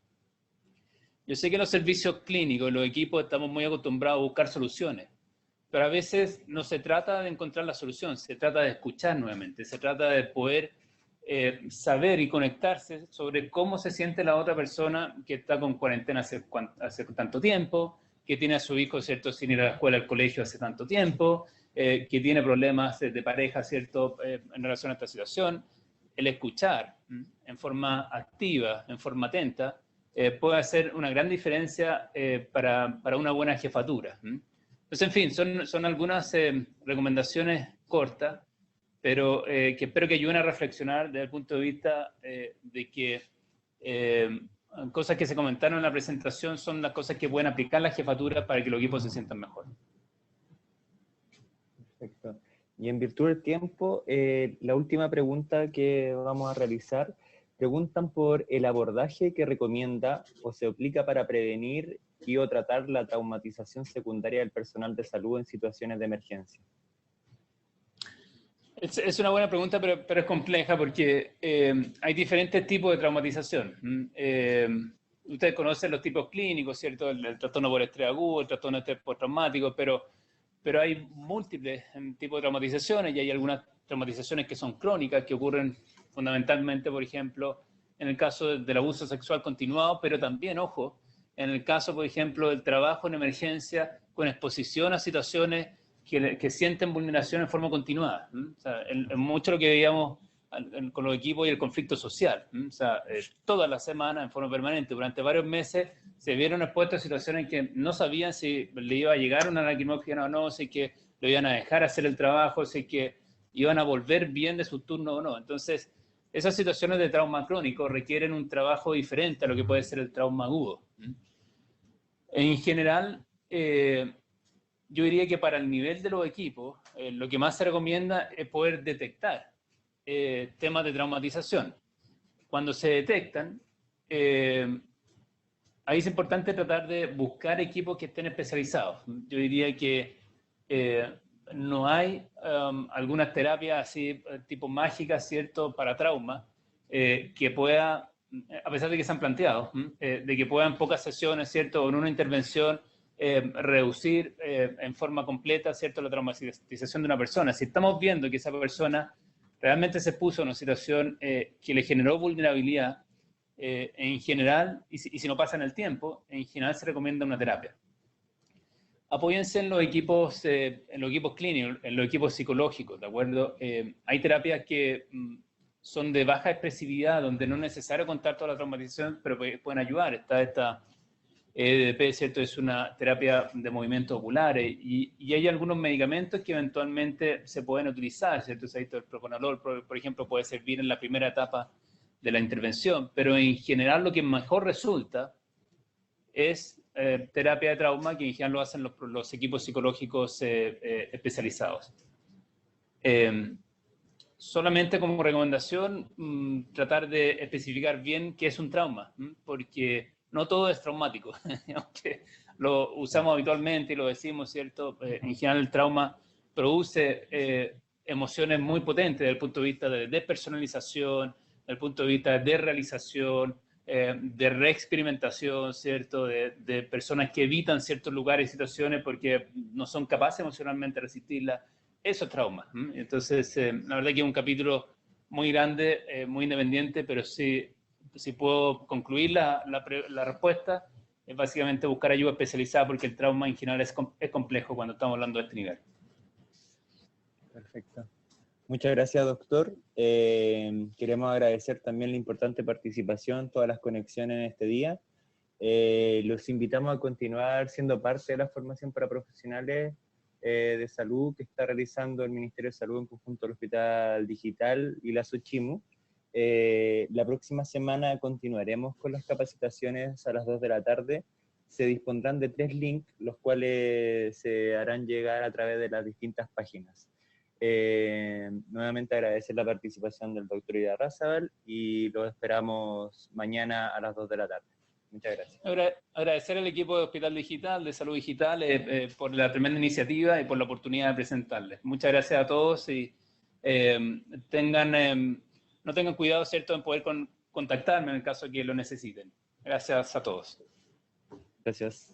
Yo sé que en los servicios clínicos, los equipos, estamos muy acostumbrados a buscar soluciones, pero a veces no se trata de encontrar la solución, se trata de escuchar nuevamente, se trata de poder saber y conectarse sobre cómo se siente la otra persona que está con cuarentena hace tanto tiempo, que tiene a su hijo, ¿cierto?, sin ir a la escuela, al colegio hace tanto tiempo, que tiene problemas de pareja, ¿cierto?, en relación a esta situación. El escuchar en forma activa, en forma atenta, puede hacer una gran diferencia para una buena jefatura. Entonces, en fin, son algunas recomendaciones cortas, pero que espero que ayuden a reflexionar desde el punto de vista de que cosas que se comentaron en la presentación son las cosas que pueden aplicar la jefatura para que los equipos se sientan mejor. Perfecto. Y en virtud del tiempo, la última pregunta que vamos a realizar, preguntan por el abordaje que recomienda o se aplica para prevenir y o tratar la traumatización secundaria del personal de salud en situaciones de emergencia. Es una buena pregunta, pero es compleja porque hay diferentes tipos de traumatización. Ustedes conocen los tipos clínicos, ¿cierto? El trastorno por estrés agudo, el trastorno de estrés postraumático, pero hay múltiples tipos de traumatizaciones y hay algunas traumatizaciones que son crónicas, que ocurren fundamentalmente, por ejemplo, en el caso del abuso sexual continuado, pero también, ojo, en el caso, por ejemplo, del trabajo en emergencia con exposición a situaciones que sienten vulneración en forma continuada. O sea, en mucho lo que veíamos con los equipos y el conflicto social. O sea, todas las semanas, en forma permanente, durante varios meses, se vieron expuestos a situaciones en que no sabían si le iba a llegar una lacrimógena o no, si que lo iban a dejar hacer el trabajo, si que iban a volver bien de su turno o no. Entonces, esas situaciones de trauma crónico requieren un trabajo diferente a lo que puede ser el trauma agudo. En general, yo diría que para el nivel de los equipos, lo que más se recomienda es poder detectar temas de traumatización. Cuando se detectan, ahí es importante tratar de buscar equipos que estén especializados. Yo diría que no hay algunas terapias así tipo mágicas, ¿cierto?, para trauma, que pueda, a pesar de que se han planteado, de que puedan pocas sesiones, ¿cierto?, o en una intervención reducir en forma completa, ¿cierto?, la traumatización de una persona. Si estamos viendo que esa persona realmente se puso en una situación que le generó vulnerabilidad, en general, y si no pasa en el tiempo, en general se recomienda una terapia. Apóyense en los equipos clínicos, en los equipos psicológicos, ¿de acuerdo? Hay terapias que son de baja expresividad, donde no es necesario contar toda la traumatización, pero pueden ayudar. Está EDP, ¿cierto? Es una terapia de movimientos oculares y hay algunos medicamentos que eventualmente se pueden utilizar, ¿cierto? El propranolol, por ejemplo, puede servir en la primera etapa de la intervención, pero en general lo que mejor resulta es terapia de trauma, que en general lo hacen los equipos psicológicos especializados. Solamente como recomendación, tratar de especificar bien qué es un trauma, porque no todo es traumático, aunque lo usamos habitualmente y lo decimos, ¿cierto? En general el trauma produce emociones muy potentes desde el punto de vista de despersonalización, desde el punto de vista de realización, de reexperimentación, ¿cierto? De personas que evitan ciertos lugares y situaciones porque no son capaces emocionalmente de resistirlas. Eso es trauma. Entonces, la verdad que es un capítulo muy grande, muy independiente, pero si puedo concluir la respuesta, es básicamente buscar ayuda especializada porque el trauma en general es complejo cuando estamos hablando de este nivel. Perfecto. Muchas gracias, doctor. Queremos agradecer también la importante participación, todas las conexiones en este día. Los invitamos a continuar siendo parte de la formación para profesionales de salud que está realizando el Ministerio de Salud en conjunto al Hospital Digital y la Sochimu. La próxima semana continuaremos con las capacitaciones a las 2 de la tarde. Se dispondrán de 3 links, los cuales se harán llegar a través de las distintas páginas. Nuevamente agradecer la participación del doctor Idarrázaval y lo esperamos mañana a las 2 de la tarde. Muchas gracias. Agradecer al equipo de Hospital Digital, de Salud Digital, por la tremenda iniciativa y por la oportunidad de presentarles. Muchas gracias a todos y no tengan cuidado, ¿cierto?, en poder contactarme en el caso que lo necesiten. Gracias a todos. Gracias.